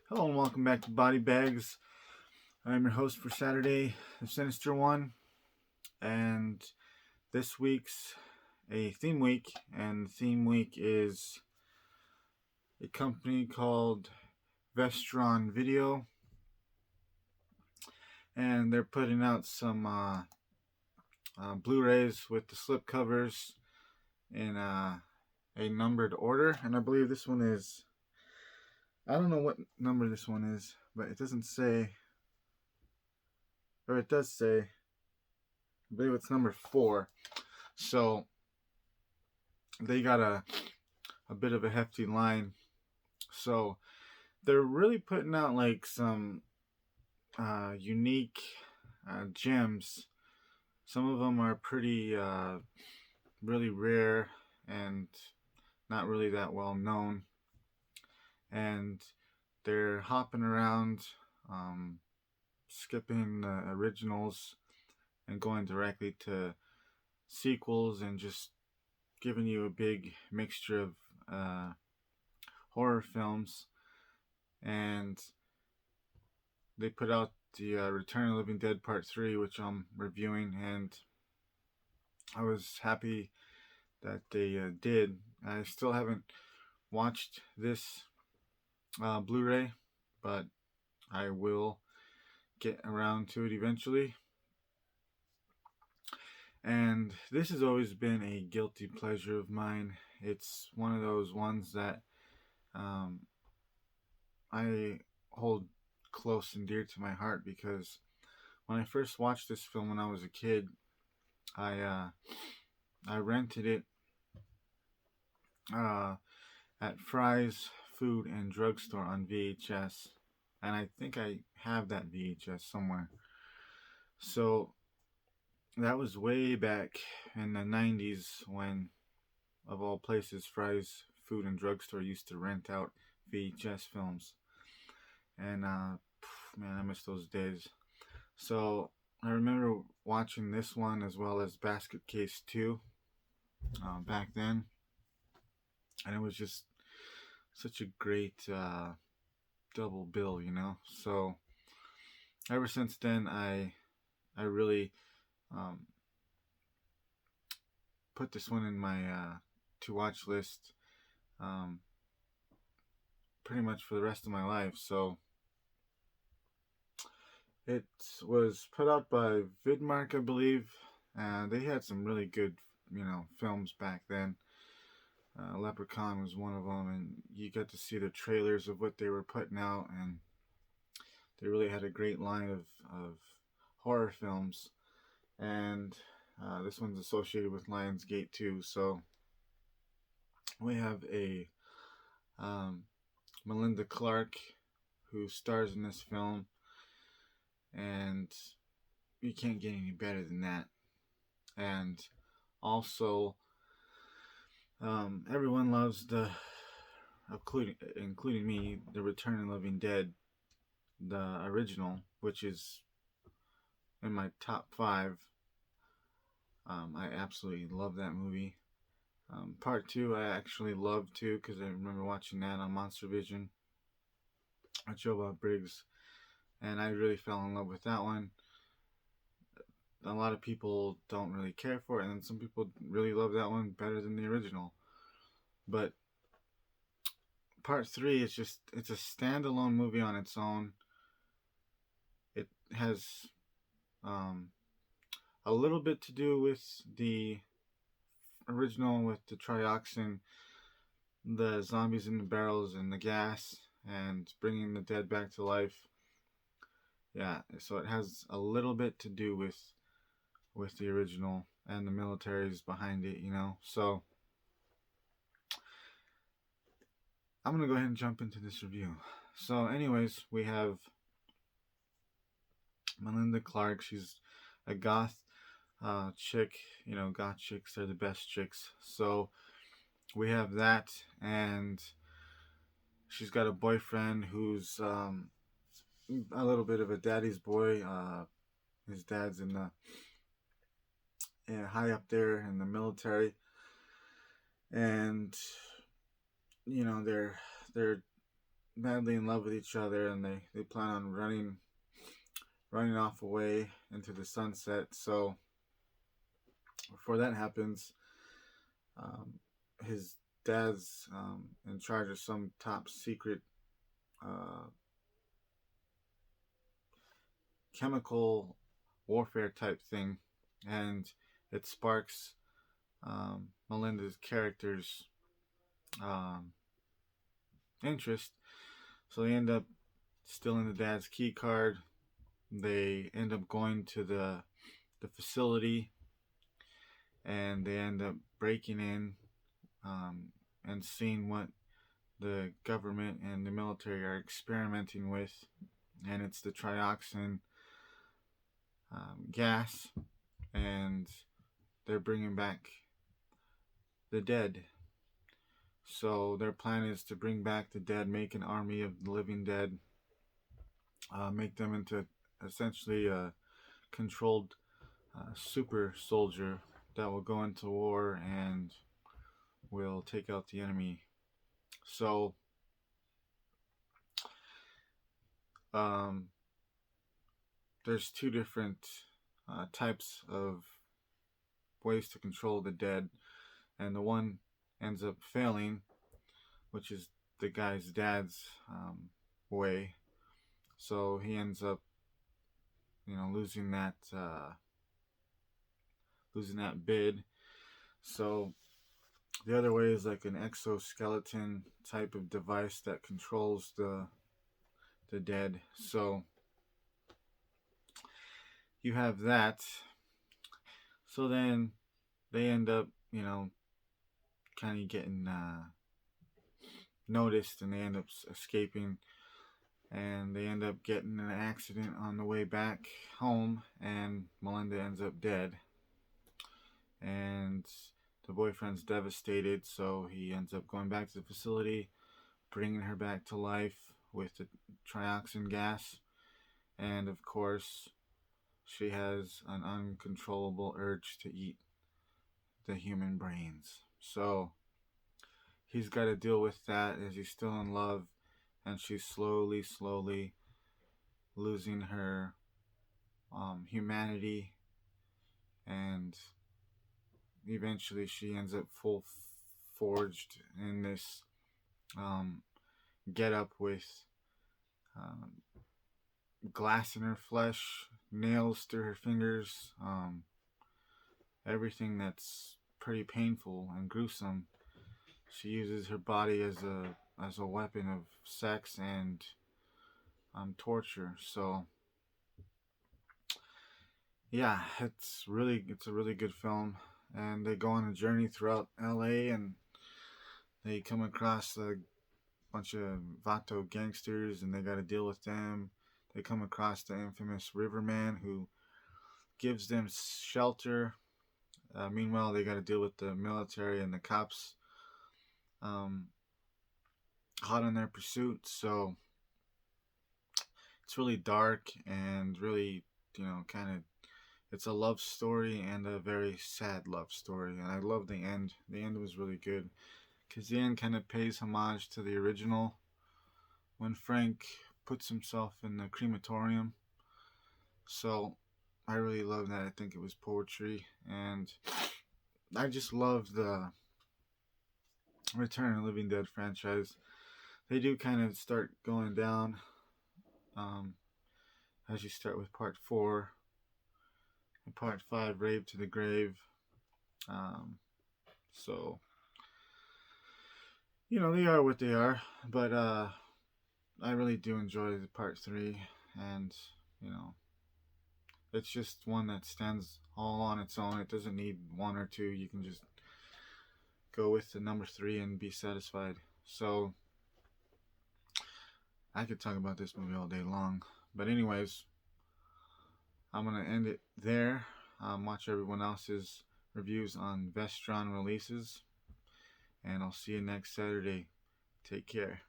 Hello and welcome back to Body Bags. I'm your host for Saturday, the Sinister one, and this week's a theme week, and the theme week is a company called Vestron Video, and they're putting out some Blu-rays with the slipcovers in a numbered order, and I believe this one is. I don't know what number this one is, but it doesn't say, or it does say. I believe it's number 4. So they got a bit of a hefty line. So they're really putting out like some unique gems. Some of them are pretty really rare and not really that well known. And they're hopping around, um, skipping the originals and going directly to sequels and just giving you a big mixture of horror films. And they put out the Return of the Living Dead Part 3, which I'm reviewing, and I was happy that they did. I still haven't watched this Blu-ray, but I will get around to it eventually. And this has always been a guilty pleasure of mine. It's one of those ones that um, I hold close and dear to my heart because when I first watched this film when I was a kid, I I rented it uh, at Fry's Food and Drugstore on VHS, and I think I have that VHS somewhere. So that was way back in the 90s when, of all places, Fry's Food and Drugstore used to rent out VHS films. And man, I miss those days. So I remember watching this one as well as Basket Case 2 back then, and it was just such a great double bill, you know. So ever since then, I really um, put this one in my to watch list um, pretty much for the rest of my life. So it was put out by Vidmark, I believe, and they had some really good, films back then. Leprechaun was one of them, and you got to see the trailers of what they were putting out, and they really had a great line of horror films. And this one's associated with Lionsgate too. So we have a um, Melinda Clark who stars in this film, and you can't get any better than that. And also, everyone loves including me, the Return of the Living Dead, the original, which is in my top 5. I absolutely love that movie. Part 2, I actually love too because I remember watching that on Monster Vision with Joe Bob Briggs, and I really fell in love with that one. A lot of people don't really care for it, and then some people really love that one better than the original. But Part 3 is it's a standalone movie on its own. It has um, a little bit to do with the original, with the trioxin, the zombies in the barrels, and the gas, and bringing the dead back to life. Yeah, so it has a little bit to do with the original and the military's behind it, you know. So I'm gonna go ahead and jump into this review. So, anyways, we have Melinda Clark. She's a goth chick. You know, goth chicks are the best chicks. So we have that, and she's got a boyfriend who's a little bit of a daddy's boy. His dad's in the high up there in the military, and you know they're madly in love with each other, and they plan on running off away into the sunset. So before that happens, um, his dad's in charge of some top secret uh, chemical warfare type thing, and it sparks Melinda's character's um, interest. So they end up stealing the dad's key card. They end up going to the facility, and they end up breaking in um, and seeing what the government and the military are experimenting with, and it's the trioxin gas, and they're bringing back the dead. So their plan is to bring back the dead, make an army of the living dead, make them into essentially a controlled super soldier that will go into war and will take out the enemy. So um, there's two different types of ways to control the dead, and the one ends up failing, which is the guy's dad's way. So he ends up, losing that bid. So the other way is like an exoskeleton type of device that controls the dead. So you have that. So then they end up, kind of getting noticed, and they end up escaping, and they end up getting in an accident on the way back home, and Melinda ends up dead, and the boyfriend's devastated, so he ends up going back to the facility, bringing her back to life with the trioxin gas, and of course she has an uncontrollable urge to eat the human brains. So he's got to deal with that as he's still in love, and she's slowly losing her humanity, and eventually she ends up full forged in this get up with um, glass in her flesh, nails through her fingers, everything that's pretty painful and gruesome. She uses her body as a weapon of sex and torture. So yeah, it's a really good film, and they go on a journey throughout L.A. and they come across a bunch of Vato gangsters, and they got to deal with them. They come across the infamous Riverman, who gives them shelter. Meanwhile, they got to deal with the military and the cops um, hot on their pursuit. So it's really dark and really, kind of, it's a love story and a very sad love story. And I love the end. The end was really good because the end kind of pays homage to the original when Frank puts himself in the crematorium. So I really love that. I think it was poetry, and I just love the Return of the Living Dead franchise. They do kind of start going down um, as you start with part 4 and part 5, Rave to the Grave. So they are what they are, but I really do enjoy the part 3, and it's just one that stands all on its own. It doesn't need 1 or 2. You can just go with the number 3 and be satisfied. So I could talk about this movie all day long, but anyways, I'm gonna end it there. Watch everyone else's reviews on Vestron releases, and I'll see you next Saturday. Take care.